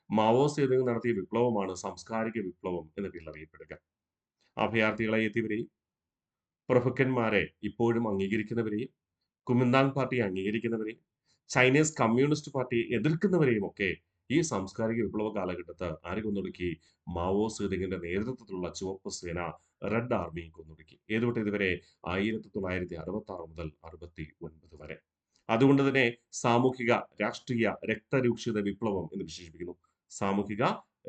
മാവോ സേതുങ് നടത്തിയ വിപ്ലവമാണ് സാംസ്കാരിക വിപ്ലവം എന്ന പേരിൽ അറിയപ്പെടുക. അഭയാർത്ഥികളെ എത്തിയവരെയും പ്രഭുക്കന്മാരെ ഇപ്പോഴും അംഗീകരിക്കുന്നവരെയും കുമിന്താങ് പാർട്ടിയെ അംഗീകരിക്കുന്നവരെയും ചൈനീസ് കമ്മ്യൂണിസ്റ്റ് പാർട്ടിയെ എതിർക്കുന്നവരെയും ഒക്കെ ഈ സാംസ്കാരിക വിപ്ലവ കാലഘട്ടത്ത് ആര് കൊന്നൊടുക്കി? മാവോ സേതുങ്ങിന്റെ നേതൃത്വത്തിലുള്ള ചുവപ്പ് സേന, റെഡ് ആർമി കൊന്നൊടുക്കി. ഏത് തൊട്ട് ഇതുവരെ? 1966 മുതൽ 69 വരെ. അതുകൊണ്ട് തന്നെ സാമൂഹിക രാഷ്ട്രീയ രക്തരൂക്ഷിത വിപ്ലവം എന്ന് വിശേഷിപ്പിക്കുന്നു. സാമൂഹിക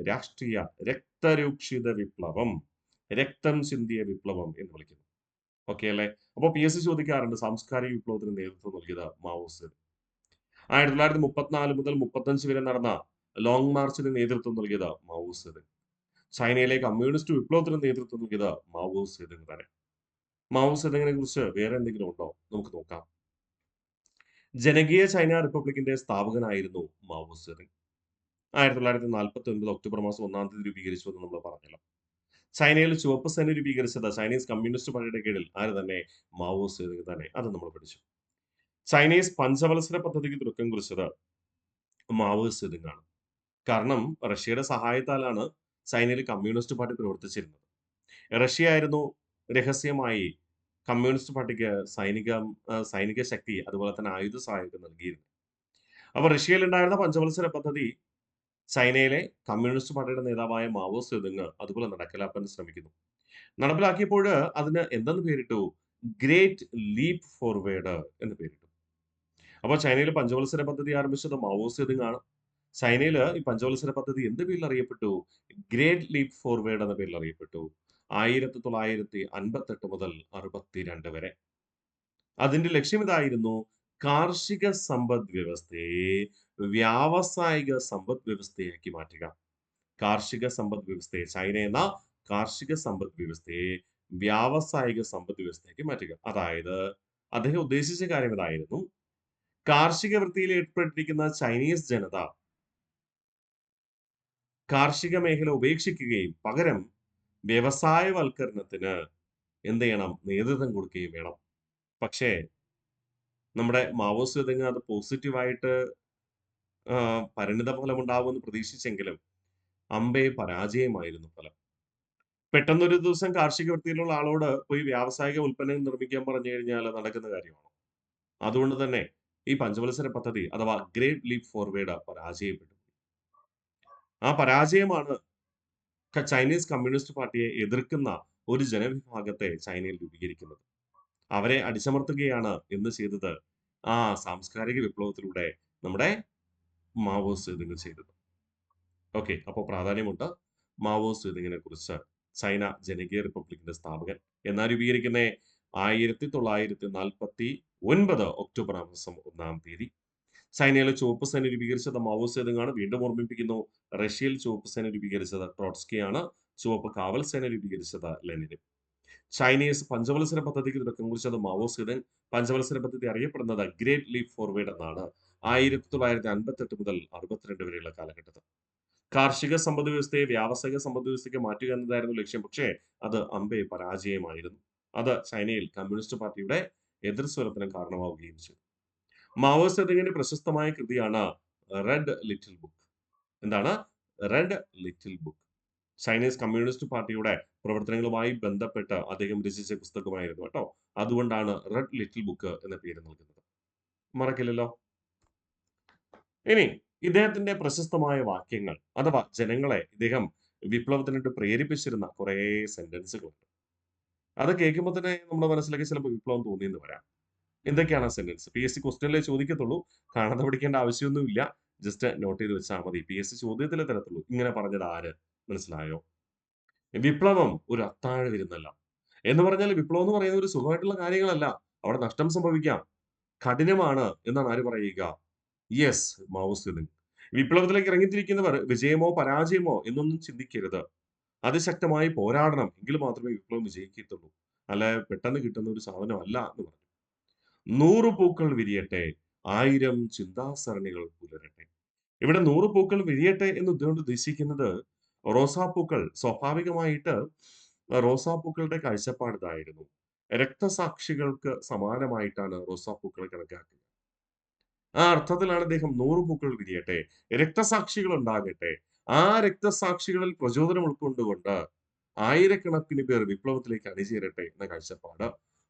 രാഷ്ട്രീയ രക്തരൂക്ഷിത വിപ്ലവം, രക്തം ചിന്തിയ വിപ്ലവം എന്ന് വിളിക്കുന്നു. ഓക്കെ അല്ലേ? അപ്പൊ PSC ചോദിക്കാറുണ്ട് സാംസ്കാരിക വിപ്ലവത്തിന് നേതൃത്വം നൽകിയത് മാവോ സേതുങ്. 1934 മുതൽ 35 വരെ നടന്ന ലോങ് മാർച്ചിന് നേതൃത്വം നൽകിയത് മാവോ സേതുങ്. ചൈനയിലെ കമ്മ്യൂണിസ്റ്റ് വിപ്ലവത്തിന് നേതൃത്വം നൽകിയത് മാവോ സേതുങ് തന്നെ. മാവോ സേതുങ്ങിനെ കുറിച്ച് വേറെ എന്തെങ്കിലും ഉണ്ടോ? നമുക്ക് നോക്കാം. ജനകീയ ചൈന റിപ്പബ്ലിക്കിന്റെ സ്ഥാപകനായിരുന്നു മാവോ സേതുങ്. 1949 ഒക്ടോബർ മാസം 1 രൂപീകരിച്ചു എന്ന് നമ്മൾ പറഞ്ഞല്ലോ. ചൈനയിൽ ചുവപ്പ് സേന രൂപീകരിച്ചത് ചൈനീസ് കമ്മ്യൂണിസ്റ്റ് പാർട്ടിയുടെ കീഴിൽ ആര് തന്നെ? മാവോ സേതുങ് തന്നെ. അത് നമ്മൾ പഠിച്ചു. ചൈനീസ് പഞ്ചവത്സര പദ്ധതിക്ക് തുടക്കം കുറിച്ചത് മാവോ സേതുങ് ആണ്. കാരണം റഷ്യയുടെ സഹായത്താലാണ് ചൈനയിൽ കമ്മ്യൂണിസ്റ്റ് പാർട്ടി പ്രവർത്തിച്ചിരുന്നത്. റഷ്യ ആയിരുന്നു രഹസ്യമായി കമ്മ്യൂണിസ്റ്റ് പാർട്ടിക്ക് സൈനിക ശക്തി അതുപോലെ തന്നെ ആയുധ സഹായമൊക്കെ നൽകിയിരുന്നത്. അപ്പൊ റഷ്യയിൽ ഉണ്ടായിരുന്ന പഞ്ചവത്സര പദ്ധതി ചൈനയിലെ കമ്മ്യൂണിസ്റ്റ് പാർട്ടിയുടെ നേതാവായ മാവോ സേതുങ് അതുപോലെ നടപ്പിലാക്കാൻ ശ്രമിക്കുന്നു. നടപ്പിലാക്കിയപ്പോൾ അതിന് എന്തെന്ന് പേരിട്ടു? ഗ്രേറ്റ് ലീപ്പ് ഫോർവേഡ് എന്ന് പേരിട്ടു. അപ്പോൾ ചൈനയിൽ പഞ്ചവത്സര പദ്ധതി ആരംഭിച്ചത് മാവോ സേതുങ് ആണ്. ചൈനയിൽ ഈ പഞ്ചവത്സര പദ്ധതി എന്ത് പേരിൽ അറിയപ്പെട്ടു? ഗ്രേറ്റ് ലീപ്പ് ഫോർവേഡ് എന്ന പേരിൽ അറിയപ്പെട്ടു. 1958 മുതൽ 62 വരെ. അതിന്റെ ലക്ഷ്യം ഇതായിരുന്നു: കാർഷിക സമ്പദ് വ്യവസ്ഥയെ വ്യാവസായിക സമ്പദ് വ്യവസ്ഥയാക്കി മാറ്റുക. കാർഷിക സമ്പദ് വ്യവസ്ഥയെ, ചൈന എന്ന കാർഷിക സമ്പദ് വ്യവസ്ഥയെ വ്യാവസായിക സമ്പദ് വ്യവസ്ഥയാക്കി മാറ്റുക. അതായത് അദ്ദേഹം ഉദ്ദേശിച്ച കാര്യം ഇതായിരുന്നു: കാർഷിക വൃത്തിയിൽ ഏർപ്പെട്ടിരിക്കുന്ന ചൈനീസ് ജനത കാർഷിക മേഖല ഉപേക്ഷിക്കുകയും പകരം വ്യവസായവൽക്കരണത്തിന് എന്ത് ചെയ്യണം? നേതൃത്വം കൊടുക്കുകയും വേണം. പക്ഷേ നമ്മുടെ മാവോ സേതുങ് അത് പോസിറ്റീവായിട്ട് പരിണിത ഫലം ഉണ്ടാവുമെന്ന് പ്രതീക്ഷിച്ചെങ്കിലും അമ്പേ പരാജയമായിരുന്നു ഫലം. പെട്ടെന്നൊരു ദിവസം കാർഷിക വൃത്തിയിലുള്ള ആളോട് പോയി വ്യാവസായിക ഉൽപ്പന്നങ്ങൾ നിർമ്മിക്കാൻ പറഞ്ഞു കഴിഞ്ഞാൽ നടക്കുന്ന കാര്യമാണോ? അതുകൊണ്ട് തന്നെ ഈ പഞ്ചവത്സര പദ്ധതി അഥവാ ഗ്രേറ്റ് ലീപ്പ് ഫോർവേഡ് പരാജയപ്പെട്ടു. ആ പരാജയമാണ് ചൈനീസ് കമ്മ്യൂണിസ്റ്റ് പാർട്ടിയെ എതിർക്കുന്ന ഒരു ജനവിഭാഗത്തെ ചൈനയിൽ രൂപീകരിക്കുന്നത്. അവരെ അടിച്ചമർത്തുകയാണ് എന്ന് ചെയ്തത് ആ സാംസ്കാരിക വിപ്ലവത്തിലൂടെ നമ്മുടെ മാവോ സേതുങ് ചെയ്തത്. ഓക്കെ, അപ്പോൾ പ്രാധാന്യമുണ്ട് മാവോ സേതുങ്ങിനെ കുറിച്ച് ചൈന ജനകീയ റിപ്പബ്ലിക്കിന്റെ സ്ഥാപകൻ. എന്നാ രൂപീകരിക്കുന്നേ? 1949 ഒക്ടോബർ മാസം 1-ാം തീയതി. ചൈനയിലെ ചുവപ്പ് സേന രൂപീകരിച്ചത് മാവോ സേതുങ് ആണ്. വീണ്ടും ഓർമ്മിപ്പിക്കുന്നു. റഷ്യയിൽ ചുവപ്പ് സേന രൂപീകരിച്ചത് ട്രോട്സ്കിയാണ്. ചുവപ്പ് കാവൽ സേന രൂപീകരിച്ചത് ലെനിനും. ചൈനീസ് പഞ്ചവത്സര പദ്ധതിക്ക് തുടക്കം കുറിച്ചത് മാവോ സേതുങ്. പഞ്ചവത്സര പദ്ധതി അറിയപ്പെടുന്നത് ഗ്രേറ്റ് ലീപ്പ് ഫോർവേഡ് എന്നാണ്. 1958 മുതൽ 62 വരെയുള്ള കാലഘട്ടത്തിൽ കാർഷിക സമ്പദ് വ്യവസ്ഥയെ വ്യാവസായിക സമ്പദ് വ്യവസ്ഥയ്ക്ക് മാറ്റുക എന്നതായിരുന്നു ലക്ഷ്യം. പക്ഷേ അത് അമ്പെ പരാജയമായിരുന്നു. അത് ചൈനയിൽ കമ്മ്യൂണിസ്റ്റ് പാർട്ടിയുടെ എതിർസ്വരത്തിന് കാരണമാവുകയും ചെയ്തു. മാവോ സേതുങ്ങിന്റെ പ്രശസ്തമായ കൃതിയാണ് റെഡ് ലിറ്റിൽ ബുക്ക്. എന്താണ്? Red little book. Chinese Communist പാർട്ടിയുടെ പ്രവർത്തനങ്ങളുമായി ബന്ധപ്പെട്ട് അദ്ദേഹം രചിച്ച പുസ്തകമായിരുന്നു കേട്ടോ. അതുകൊണ്ടാണ് റെഡ് ലിറ്റിൽ ബുക്ക് എന്ന പേര് നൽകുന്നത്. മറക്കില്ലല്ലോ. ഇനി ഇദ്ദേഹത്തിന്റെ പ്രശസ്തമായ വാക്യങ്ങൾ അഥവാ ജനങ്ങളെ ഇദ്ദേഹം വിപ്ലവത്തിനായിട്ട് പ്രേരിപ്പിച്ചിരുന്ന കുറേ സെന്റൻസുകളുണ്ട്. അത് കേൾക്കുമ്പോൾ തന്നെ നമ്മുടെ മനസ്സിലേക്ക് ചിലപ്പോൾ വിപ്ലവം തോന്നിയെന്ന് വരാം. എന്തൊക്കെയാണ് ആ സെന്റൻസ്? PSC ക്വസ്റ്റ്യനിലേ ചോദിക്കത്തുള്ളൂ. കാണാതെ പഠിക്കേണ്ട ആവശ്യമൊന്നുമില്ല. ജസ്റ്റ് നോട്ട് ചെയ്ത് വെച്ചാൽ മതി. PSC ചോദ്യത്തിലേ തരത്തുള്ളൂ. ഇങ്ങനെ പറഞ്ഞത് ആര്? മനസ്സിലായോ? വിപ്ലവം ഒരു അത്താഴ വിരുന്നല്ല. എന്ന് പറഞ്ഞാൽ വിപ്ലവം എന്ന് പറയുന്നത് ഒരു സുഖമായിട്ടുള്ള കാര്യങ്ങളല്ല. അവിടെ നഷ്ടം സംഭവിക്കാം. കഠിനമാണ് എന്നാണ് ആര് പറയുക? Yes, Mao Zedong. വിപ്ലവത്തിലേക്ക് ഇറങ്ങിത്തിരിക്കുന്നവർ വിജയമോ പരാജയമോ എന്നൊന്നും ചിന്തിക്കരുത്. അതിശക്തമായി പോരാടണം. എങ്കിൽ മാത്രമേ വിപ്ലവം വിജയിക്കത്തുള്ളൂ. അല്ല പെട്ടെന്ന് കിട്ടുന്ന ഒരു സാധനമല്ല എന്ന് പറഞ്ഞു. 100 പൂക്കൾ വിരിയട്ടെ, 1000 ചിന്താസരണികൾ പുലരട്ടെ. ഇവിടെ 100 പൂക്കൾ വിരിയട്ടെ എന്നുകൊണ്ട് ഉദ്ദേശിക്കുന്നത് റോസാപ്പൂക്കൾ സ്വാഭാവികമായിട്ട് റോസാപ്പൂക്കളുടെ കാഴ്ചപ്പാട് ഇതായിരുന്നു. രക്തസാക്ഷികൾക്ക് സമാനമായിട്ടാണ് റോസാപ്പൂക്കളെ കണക്കാക്കുന്നത്. ആ അർത്ഥത്തിലാണ് അദ്ദേഹം 100 പൂക്കൾ വിരിയട്ടെ, രക്തസാക്ഷികൾ ഉണ്ടാകട്ടെ. ആ രക്തസാക്ഷികളിൽ പ്രചോദനം ഉൾക്കൊണ്ടുകൊണ്ട് ആയിരക്കണക്കിന് പേർ വിപ്ലവത്തിലേക്ക് അണിചേരട്ടെ എന്ന കാഴ്ചപ്പാട്.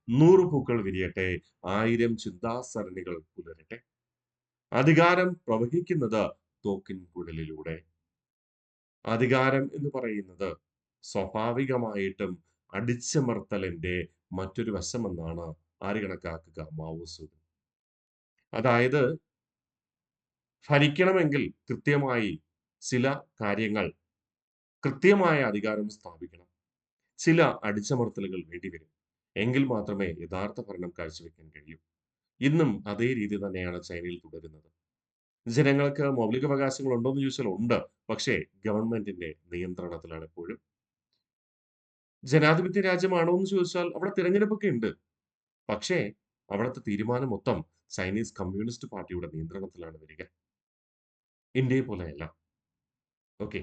100 പൂക്കൾ വിരിയട്ടെ, 1000 ചിന്താസരണികൾ പുലരട്ടെ. അധികാരം പ്രവഹിക്കുന്നത് തോക്കിൻ കുഴലിലൂടെ. അധികാരം എന്ന് പറയുന്നത് സ്വാഭാവികമായിട്ടും അടിച്ചമർത്തലിന്റെ മറ്റൊരു വശമെന്നാണ് ആര് കണക്കാക്കുക? Mao Zedong. അതായത് ഭരിക്കണമെങ്കിൽ കൃത്യമായി ചില കാര്യങ്ങൾ കൃത്യമായ അധികാരം സ്ഥാപിക്കണം. ചില അടിച്ചമർത്തലുകൾ വേണ്ടിവരും. എങ്കിൽ മാത്രമേ യഥാർത്ഥ ഭരണം കാഴ്ചവെക്കാൻ കഴിയൂ. ഇന്നും അതേ രീതി തന്നെയാണ് ചൈനയിൽ തുടരുന്നത്. ജനങ്ങൾക്ക് മൗലികാവകാശങ്ങൾ ഉണ്ടോ എന്ന് ചോദിച്ചാൽ ഉണ്ട്. പക്ഷേ ഗവൺമെന്റിന്റെ നിയന്ത്രണത്തിലാണ് എപ്പോഴും. ജനാധിപത്യ രാജ്യമാണോ എന്ന് ചോദിച്ചാൽ അവിടെ തിരഞ്ഞെടുപ്പൊക്കെ ഉണ്ട്. പക്ഷേ അവിടുത്തെ തീരുമാനം മൊത്തം ചൈനീസ് കമ്മ്യൂണിസ്റ്റ് പാർട്ടിയുടെ നിയന്ത്രണത്തിലാണ് വരിക. ഇന്ത്യയെ പോലെയല്ല. ഓക്കെ.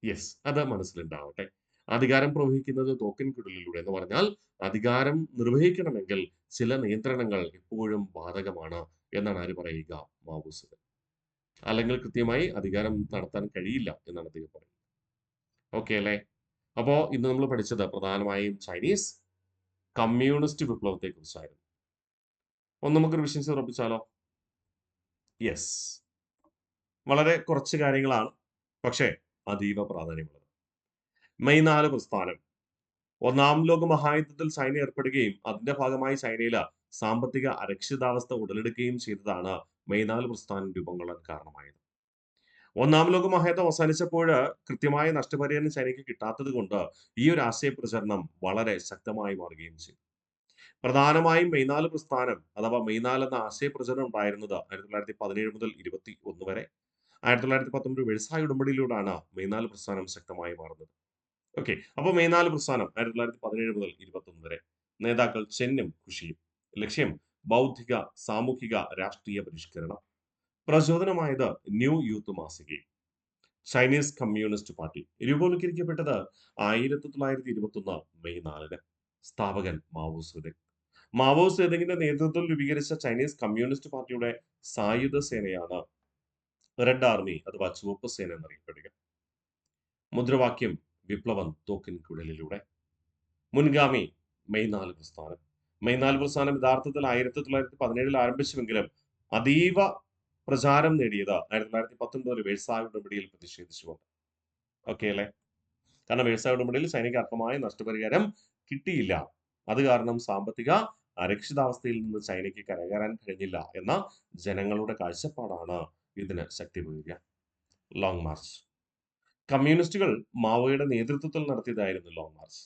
യെസ്. അത് മനസ്സിലുണ്ടാവട്ടെ. അധികാരം പ്രവഹിക്കുന്നത് തോക്കിൻ കുഴലിലൂടെ എന്ന് പറഞ്ഞാൽ അധികാരം നിർവഹിക്കണമെങ്കിൽ ചില നിയന്ത്രണങ്ങൾ എപ്പോഴും ബാധകമാണ് എന്നാണ് ആര് പറയുക? Mao Zedong. അല്ലെങ്കിൽ കൃത്യമായി അധികാരം നടത്താൻ കഴിയില്ല എന്നാണ് അദ്ദേഹം പറയുന്നത്. ഓക്കെ അല്ലേ? അപ്പോ ഇന്ന് നമ്മൾ പഠിച്ചത് പ്രധാനമായും ചൈനീസ് കമ്മ്യൂണിസ്റ്റ് വിപ്ലവത്തെ കുറിച്ചായിരുന്നു. ഒന്ന് നമുക്ക് റിവിഷൻസ് ഉറപ്പിച്ചാലോ? യെസ്. വളരെ കുറച്ച് കാര്യങ്ങളാണ്. പക്ഷേ അതീവ പ്രാധാന്യമുള്ളത്. മെയ് 4 പ്രസ്ഥാനം. ഒന്നാം ലോക മഹായുദ്ധത്തിൽ ചൈന ഏർപ്പെടുകയും അതിന്റെ ഭാഗമായി ചൈനയില് സാമ്പത്തിക അരക്ഷിതാവസ്ഥ ഉടലെടുക്കുകയും ചെയ്തതാണ് മെയ് 4 പ്രസ്ഥാനം രൂപം കൊള്ളാൻ കാരണമായത്. ഒന്നാം ലോക മഹായുദ്ധം അവസാനിച്ചപ്പോൾ കൃത്യമായ നഷ്ടപരിഹാരം ചൈനയ്ക്ക് കിട്ടാത്തത് കൊണ്ട് ഈ ഒരു ആശയ പ്രചരണം വളരെ ശക്തമായി മാറുകയും ചെയ്തു. പ്രധാനമായും മെയ് 4 പ്രസ്ഥാനം അഥവാ മെയ് 4 എന്ന ആശയ പ്രചരണം ഉണ്ടായിരുന്നത് 1917 മുതൽ 21 വരെ. 1919 വെഴ്സായ് ഉടമ്പടിയിലൂടെയാണ് മെയ് 4 പ്രസ്ഥാനം ശക്തമായി മാറുന്നത്. ഓക്കെ. അപ്പോൾ മെയ് 4 പ്രസ്ഥാനം 1917 മുതൽ 21 വരെ. നേതാക്കൾ ചെന്നും ഖുഷിയും. ലക്ഷ്യം ബൗദ്ധിക, സാമൂഹിക, രാഷ്ട്രീയ പരിഷ്കരണം. പ്രചോദനമായത് ന്യൂ യൂത്ത് മാസികയും. ചൈനീസ് കമ്മ്യൂണിസ്റ്റ് പാർട്ടി രൂപവത്കരിക്കപ്പെട്ടത് 1921 മെയ് 4-ന്. സ്ഥാപകൻ മാവോ സേതുങ്. മാവോ സേതുങ്ങിന്റെ നേതൃത്വത്തിൽ രൂപീകരിച്ച ചൈനീസ് കമ്മ്യൂണിസ്റ്റ് പാർട്ടിയുടെ സായുധ സേനയാണ് റെഡ് ആർമി അഥവാ ചുവപ്പ് സേന എന്നറിയപ്പെടുക. മുദ്രാവാക്യം വിപ്ലവം തോക്കിൻ കുഴലിലൂടെ. മുൻഗാമി മെയ് 4 പ്രസ്ഥാനം. മെയ് 4 പ്രസ്ഥാനം യഥാർത്ഥത്തിൽ 1917 ആരംഭിച്ചുവെങ്കിലും അതീവ പ്രചാരം നേടിയത് 1919 വെഴ്സായ് ഉടമ്പടിയിൽ പ്രതിഷേധിച്ചുകൊണ്ട്. ഓക്കെ അല്ലേ? കാരണം വെഴ്സായ് ഉടമ്പടിയിൽ ചൈനയ്ക്ക് അർഹമായ നഷ്ടപരിഹാരം കിട്ടിയില്ല. അത് കാരണം സാമ്പത്തിക അരക്ഷിതാവസ്ഥയിൽ നിന്ന് ചൈനയ്ക്ക് കരകയറാൻ കഴിഞ്ഞില്ല എന്ന ജനങ്ങളുടെ കാഴ്ചപ്പാടാണ് ഇതിന് ശക്തി പകരുക. Long March. കമ്മ്യൂണിസ്റ്റുകൾ മാവോയുടെ നേതൃത്വത്തിൽ നടത്തിയതായിരുന്നു ലോങ് മാർച്ച്.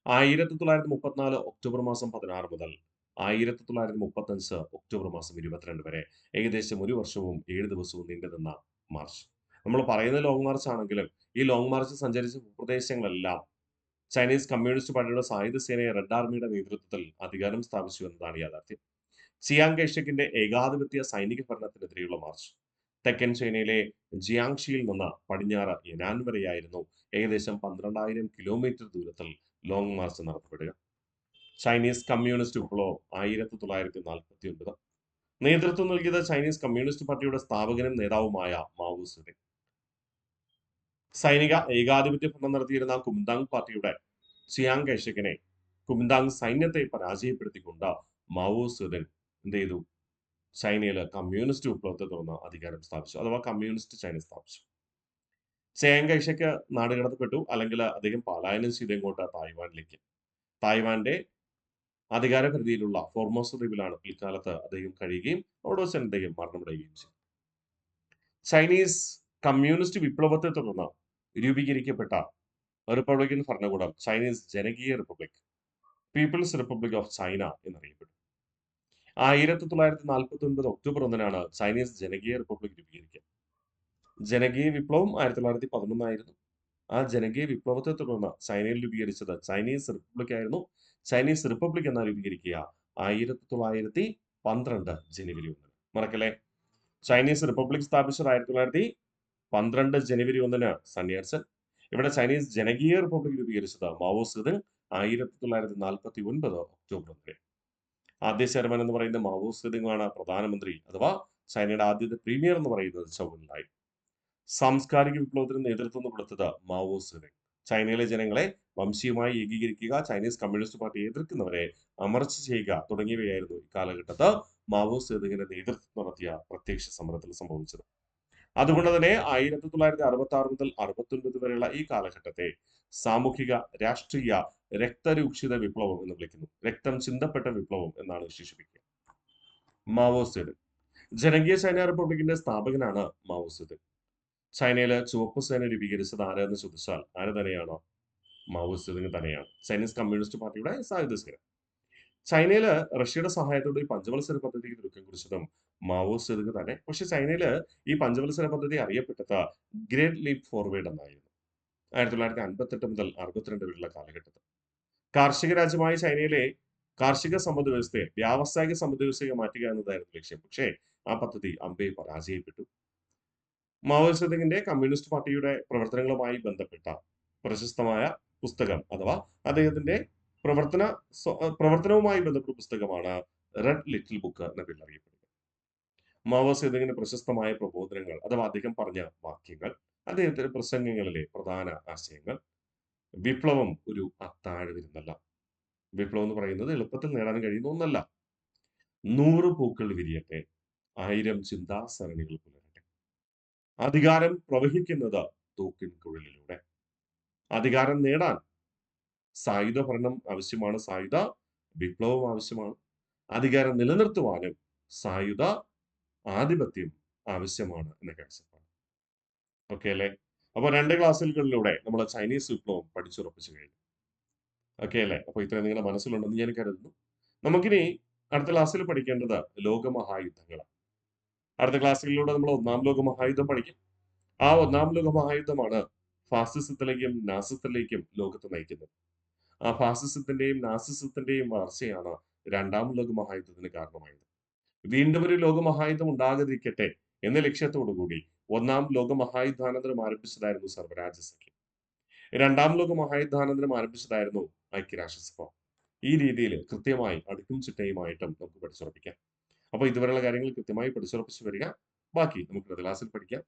1934 ഒക്ടോബർ മാസം 16 മുതൽ 1935 ഒക്ടോബർ മാസം 22 വരെ ഏകദേശം 1 വർഷവും 7 ദിവസവും നീണ്ടുനിന്ന മാർച്ച്. നമ്മൾ പറയുന്ന ലോങ് മാർച്ച് ആണെങ്കിലും ഈ ലോങ് മാർച്ച് സഞ്ചരിച്ച പ്രദേശങ്ങളെല്ലാം ചൈനീസ് കമ്മ്യൂണിസ്റ്റ് പാർട്ടിയുടെ സായുധ സേനയെ റെഡ് ആർമിയുടെ നേതൃത്വത്തിൽ അധികാരം സ്ഥാപിച്ചു എന്നതാണ് യാഥാർത്ഥ്യം. ചിയാങ് കൈഷക്കിന്റെ ഏകാധിപത്യ സൈനിക ഭരണത്തിനെതിരെയുള്ള മാർച്ച്. തെക്കൻ ചൈനയിലെ ജിയാങ്ഷിയിൽ നിന്ന് പടിഞ്ഞാറ് യനാൻ വരെയായിരുന്നു ഏകദേശം 12,000 കിലോമീറ്റർ ദൂരത്തിൽ ലോങ് മാർച്ച് നടത്തപ്പെടുക. ചൈനീസ് കമ്മ്യൂണിസ്റ്റ് വിപ്ലവം 1949. നേതൃത്വം നൽകിയത് ചൈനീസ് കമ്മ്യൂണിസ്റ്റ് പാർട്ടിയുടെ സ്ഥാപകനും നേതാവുമായ മാവോ സെതൂങ്. സൈനിക ഏകാധിപത്യ ഭരണം നടത്തിയിരുന്ന കുമിന്താങ് പാർട്ടിയുടെ ചിയാങ് കൈഷക്കിനെ കുമിന്താങ് സൈന്യത്തെ പരാജയപ്പെടുത്തിക്കൊണ്ട് മാവോ സെതൂങ് എന്ത് ചെയ്തു? ചൈനയിൽ കമ്മ്യൂണിസ്റ്റ് വിപ്ലവത്തെ തുടർന്ന് അധികാരം സ്ഥാപിച്ചു, അഥവാ കമ്മ്യൂണിസ്റ്റ് ചൈന സ്ഥാപിച്ചു. ചിയാങ് കൈഷക്ക് നാടുകടത്തപ്പെട്ടു, അല്ലെങ്കിൽ അദ്ദേഹം പലായനം ചെയ്ത് ഇങ്ങോട്ട് തായ്വാനിലേക്ക്. തായ്വാന്റെ അധികാര പരിധിയിലുള്ള ഫോർമോസ ദ്വീപിലാണ് പിൽക്കാലത്ത് അദ്ദേഹം കഴിയുകയും അവിടെ വെച്ച് അദ്ദേഹം മരണമടയുകയും ചെയ്തു. ചൈനീസ് കമ്മ്യൂണിസ്റ്റ് വിപ്ലവത്തെ തുടർന്ന് രൂപീകരിക്കപ്പെട്ട റിപ്പബ്ലിക്കൻ ഭരണകൂടം ചൈനീസ് ജനകീയ republic, People's republic of China എന്നറിയപ്പെട്ടു. 1949 ഒക്ടോബർ 1 ചൈനീസ് ജനകീയ റിപ്പബ്ലിക് രൂപീകരിക്കുക. ജനകീയ വിപ്ലവം 1911 ആയിരുന്നു. ആ ജനകീയ വിപ്ലവത്തെ തുടർന്ന് ചൈനയിൽ രൂപീകരിച്ചത് ചൈനീസ് റിപ്പബ്ലിക് ആയിരുന്നു. ചൈനീസ് റിപ്പബ്ലിക് എന്ന രൂപീകരിക്കുക 1912 ജനുവരി 1. മറക്കല്ലേ, ചൈനീസ് റിപ്പബ്ലിക് സ്ഥാപിച്ചത് 1912 ജനുവരി 1 സന്യാസൻ. ഇവിടെ ചൈനീസ് ജനകീയ റിപ്പബ്ലിക് രൂപീകരിച്ചത് മാവോ സെതൂങ് 1949 ഒക്ടോബർ 1. ആദ്യ ചെയർമാൻ എന്ന് പറയുന്ന മാവോ സെതൂങ് ആണ്. പ്രധാനമന്ത്രി അഥവാ ചൈനയുടെ ആദ്യത്തെ പ്രീമിയർ എന്ന് പറയുന്നത് ചൗ എൻലായ്. സാംസ്കാരിക വിപ്ലവത്തിന് നേതൃത്വം കൊടുത്തത് മാവോ സെതൂങ്. ചൈനയിലെ ജനങ്ങളെ വംശീയമായി ഏകീകരിക്കുക, ചൈനീസ് കമ്മ്യൂണിസ്റ്റ് പാർട്ടി എതിർക്കുന്നവരെ അമർച്ച ചെയ്യുക തുടങ്ങിയവയായിരുന്നു ഇക്കാലഘട്ടത്ത് മാവോ സെതൂങ്ങിന്റെ നേതൃത്വം നടത്തിയ പ്രത്യക്ഷ സമരത്തിൽ സംഭവിച്ചത്. അതുകൊണ്ട് തന്നെ 1966 മുതൽ 69 വരെയുള്ള ഈ കാലഘട്ടത്തെ സാമൂഹിക രാഷ്ട്രീയ രക്തരൂക്ഷിത വിപ്ലവം എന്ന് വിളിക്കുന്നു. രക്തം ചിന്തപ്പെട്ട വിപ്ലവം എന്നാണ് വിശേഷിപ്പിക്കുക. മാവോ സെതൂങ് ജനകീയ ചൈന റിപ്പബ്ലിക്കിന്റെ സ്ഥാപകനാണ് മാവോ സെതൂങ്. ചൈനയില് ചുവപ്പ് സേന രൂപീകരിച്ചത് ആരെന്ന് ചോദിച്ചാൽ ആര് തന്നെയാണ്? മാവോ സെതൂങ് തന്നെയാണ്. ചൈനീസ് കമ്മ്യൂണിസ്റ്റ് പാർട്ടിയുടെ സായുധ സേന. ചൈനയില് റഷ്യയുടെ സഹായത്തോടെ ഈ പഞ്ചവത്സര പദ്ധതിക്ക് തുടക്കം കുറിച്ചതും മാവോ സെതൂങ് തന്നെ. പക്ഷെ ചൈനയില് ഈ പഞ്ചവത്സര പദ്ധതി അറിയപ്പെട്ടത് ഗ്രേറ്റ് ലീപ്പ് ഫോർവേഡ് എന്നായിരുന്നു. 1958 മുതൽ 62 വരെയുള്ള കാലഘട്ടത്തിൽ കാർഷിക രാജ്യമായ ചൈനയിലെ കാർഷിക സമ്പദ് വ്യവസ്ഥയെ വ്യാവസായിക സമ്പദ് വ്യവസ്ഥയെ മാറ്റുക എന്നതായിരുന്നു ലക്ഷ്യം. പക്ഷേ ആ പദ്ധതി അമ്പേ പരാജയപ്പെട്ടു. മാവോ സെതൂങ്ങിന്റെ കമ്മ്യൂണിസ്റ്റ് പാർട്ടിയുടെ പ്രവർത്തനങ്ങളുമായി ബന്ധപ്പെട്ട പ്രശസ്തമായ പുസ്തകം അഥവാ അദ്ദേഹത്തിന്റെ പ്രവർത്തനവുമായി ബന്ധപ്പെട്ട പുസ്തകമാണ് റെഡ് ലിറ്റിൽ ബുക്ക് എന്ന പേരിൽ അറിയപ്പെടുന്നത്. മാവോ സെതൂങ്ങിന്റെ പ്രശസ്തമായ പ്രബോധനങ്ങൾ അഥവാ അദ്ദേഹം പറഞ്ഞ വാക്യങ്ങൾ, അദ്ദേഹത്തിന്റെ പ്രസംഗങ്ങളിലെ പ്രധാന ആശയങ്ങൾ. വിപ്ലവം ഒരു അത്താഴ വിരുന്നല്ല. വിപ്ലവം എന്ന് പറയുന്നത് എളുപ്പത്തിൽ നേടാൻ കഴിയുന്ന ഒന്നല്ല. 100 പൂക്കൾ വിരിയട്ടെ, 1000 ചിന്താസരണികൾ പുലരട്ടെ. അധികാരം പ്രവഹിക്കുന്നത് തോക്കിൻ കുഴലിലൂടെ. അധികാരം നേടാൻ സായുധ ഭരണം ആവശ്യമാണ്, സായുധ വിപ്ലവം ആവശ്യമാണ്. അധികാരം നിലനിർത്തുവാനും സായുധ ആധിപത്യം ആവശ്യമാണ് എന്ന കാഴ്ചപ്പാട്. ഓക്കെ അല്ലേ? അപ്പൊ 2 ക്ലാസ്സുകളിലൂടെ നമ്മൾ ചൈനീസ് വിപ്ലവം പഠിച്ചുറപ്പിച്ചു കഴിഞ്ഞു. ഓക്കെ അല്ലേ? അപ്പൊ ഇത്രയും നിങ്ങളുടെ മനസ്സിലുണ്ടെന്ന് ഞാൻ കരുതുന്നു. നമുക്കിനി അടുത്ത ക്ലാസ്സിൽ പഠിക്കേണ്ടത് ലോകമഹായുദ്ധങ്ങളാണ്. അടുത്ത ക്ലാസ്സുകളിലൂടെ നമ്മൾ 1-ാം ലോക മഹായുദ്ധം പഠിക്കും. ആ 1-ാം ലോക മഹായുദ്ധമാണ് ഫാസിസത്തിലേക്കും നാസിസത്തിലേക്കും ലോകത്തെ നയിക്കുന്നത്. ആ ഫാസിസത്തിന്റെയും നാസിസത്തിന്റെയും വളർച്ചയാണ് 2-ാം ലോക മഹായുദ്ധത്തിന് കാരണമായത്. വീണ്ടും ഒരു ലോക മഹായുദ്ധം ഉണ്ടാകാതിരിക്കട്ടെ എന്ന ലക്ഷ്യത്തോടു കൂടി 1-ാം ലോക മഹായുദ്ധാനന്തരം ആരംഭിച്ചതായിരുന്നു സർവ്വരാജ്യ സഖ്യം. 2-ാം ലോക മഹായുദ്ധാനന്തരം ആരംഭിച്ചതായിരുന്നു ഐക്യരാഷ്ട്രസഭ. ഈ രീതിയിൽ കൃത്യമായി അടുക്കും ചിട്ടയുമായിട്ടും നമുക്ക് പഠിച്ചുറപ്പിക്കാം. അപ്പൊ ഇതുവരെയുള്ള കാര്യങ്ങൾ കൃത്യമായി പഠിച്ചുറപ്പിച്ചു വരിക. ബാക്കി നമുക്ക് ക്ലാസ്സിൽ പഠിക്കാം.